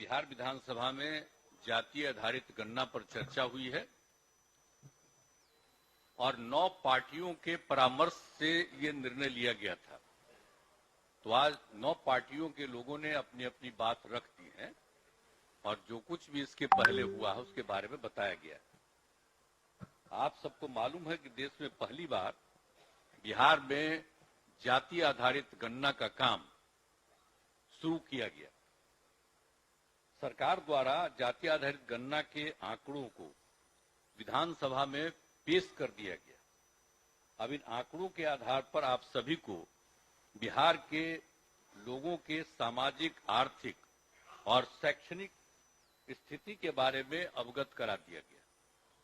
बिहार विधानसभा में जातीय आधारित गणना पर चर्चा हुई है और 9 पार्टियों के परामर्श से ये निर्णय लिया गया था। तो आज 9 पार्टियों के लोगों ने अपनी अपनी बात रख दी है और जो कुछ भी इसके पहले हुआ है उसके बारे में बताया गया है। आप सबको मालूम है कि देश में पहली बार बिहार में जाति आधारित गणना का काम शुरू किया गया। सरकार द्वारा जाति आधारित गणना के आंकड़ों को विधानसभा में पेश कर दिया गया। अब इन आंकड़ों के आधार पर आप सभी को बिहार के लोगों के सामाजिक, आर्थिक और शैक्षणिक स्थिति के बारे में अवगत करा दिया गया।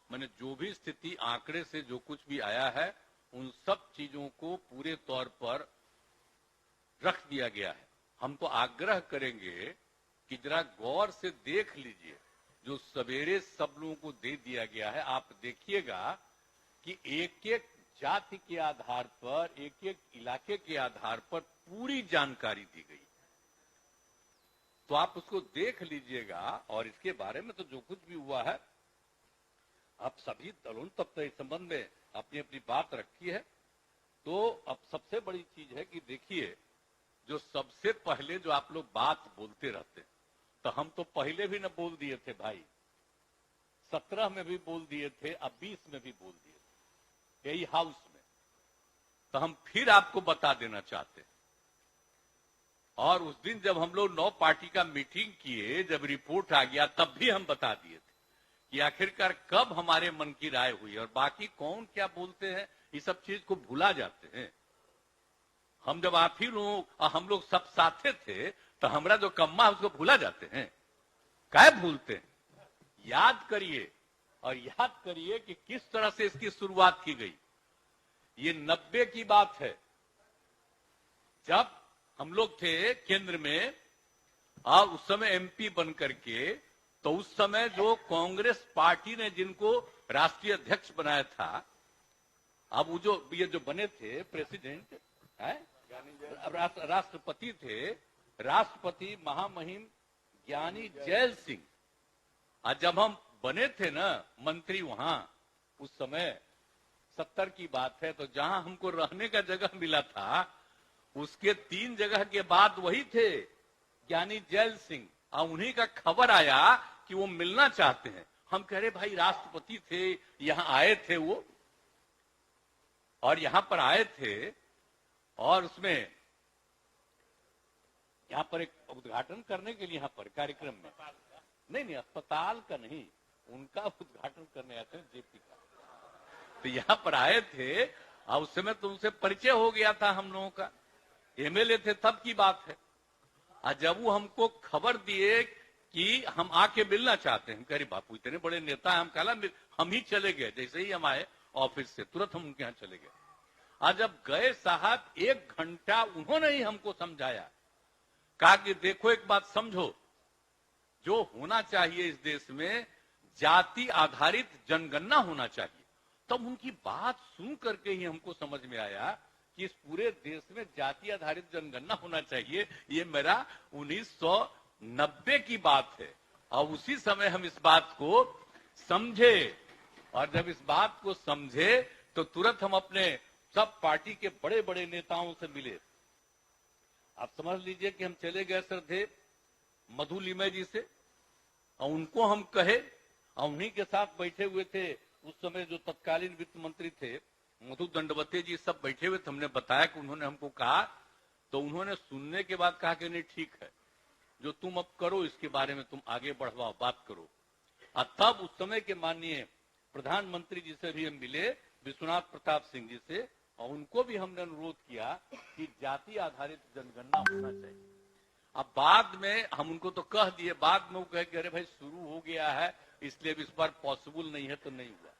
मैंने जो भी स्थिति आंकड़े से जो कुछ भी आया है उन सब चीजों को पूरे तौर पर रख दिया गया है। हम तो आग्रह करेंगे कि जरा गौर से देख लीजिए, जो सवेरे सब लोगों को दे दिया गया है। आप देखिएगा कि एक एक जाति के आधार पर, एक एक इलाके के आधार पर पूरी जानकारी दी गई। तो आप उसको देख लीजिएगा और इसके बारे में तो जो कुछ भी हुआ है, आप सभी दलों तब तक इस संबंध में अपनी अपनी बात रखी है। तो अब सबसे बड़ी चीज है कि देखिए, जो सबसे पहले जो आप लोग बात बोलते रहते हैं, तो हम तो पहले भी न बोल दिए थे भाई, 17 में भी बोल दिए थे, अब 20 में भी बोल दिए थे यही हाउस में। तो हम फिर आपको बता देना चाहते हैं। और उस दिन जब हम लोग 9 पार्टी का मीटिंग किए, जब रिपोर्ट आ गया तब भी हम बता दिए थे कि आखिरकार कब हमारे मन की राय हुई और बाकी कौन क्या बोलते हैं, ये सब चीज को भुला जाते हैं। हम जब आप ही लोग हम लोग सब साथे थे तो हमारा जो कम्मा उसको भूला जाते हैं। क्या भूलते हैं? याद करिए और याद करिए कि किस तरह से इसकी शुरुआत की गई। ये 90 की बात है, जब हम लोग थे केंद्र में और उस समय एमपी बन करके। तो उस समय जो कांग्रेस पार्टी ने जिनको राष्ट्रीय अध्यक्ष बनाया था, अब वो जो ये जो बने थे प्रेसिडेंट है, राष्ट्रपति थे, राष्ट्रपति महामहिम ज्ञानी जैल सिंह। आज जब हम बने थे ना मंत्री वहां, उस समय 70 की बात है, तो जहां हमको रहने का जगह मिला था उसके 3 जगह के बाद वही थे ज्ञानी जैल सिंह। और उन्हीं का खबर आया कि वो मिलना चाहते हैं। हम कह रहे भाई राष्ट्रपति थे, यहां आए थे वो, और यहां पर आए थे और उसमें यहां पर एक उद्घाटन करने के लिए यहां पर कार्यक्रम में नहीं अस्पताल का नहीं, उनका उद्घाटन करने आते हैं जेपी का। तो यहां पर आए थे और उस समय तो उनसे परिचय हो गया था हम लोगों का, एमएलए थे तब की बात है। और जब वो हमको खबर दिए कि हम आके मिलना चाहते हैं, कह रहे बापू इतने बड़े नेता हैं, हम कहला हम ही चले गए। जैसे ही हम आए ऑफिस से तुरंत हम उनके यहां चले गए। आज जब गए साहब 1 घंटा उन्होंने ही हमको समझाया, कहा कि देखो एक बात समझो, जो होना चाहिए इस देश में जाति आधारित जनगणना होना चाहिए। तब उनकी बात सुन करके ही हमको समझ में आया कि इस पूरे देश में जाति आधारित जनगणना होना चाहिए। ये मेरा 1990 की बात है और उसी समय हम इस बात को समझे। और जब इस बात को समझे तो तुरंत हम अपने सब पार्टी के बड़े बड़े नेताओं से मिले। आप समझ लीजिए कि हम चले गए सर थे मधु लिमय जी से, और उनको हम कहे, और उन्हीं के साथ बैठे हुए थे उस समय जो तत्कालीन वित्त मंत्री थे मधु दंडवते जी, सब बैठे हुए थे। हमने बताया कि उन्होंने हमको कहा, तो उन्होंने सुनने के बाद कहा कि नहीं ठीक है, जो तुम अब करो इसके बारे में तुम आगे बढ़वाओ, बात करो। और तब उस समय के माननीय प्रधानमंत्री जी से भी हम मिले, विश्वनाथ प्रताप सिंह जी से, और उनको भी हमने अनुरोध किया कि जाति आधारित जनगणना होना चाहिए। अब बाद में हम उनको तो कह दिए, बाद में वो कहे कि अरे भाई शुरू हो गया है इसलिए इस बार पॉसिबल नहीं है, तो नहीं हुआ।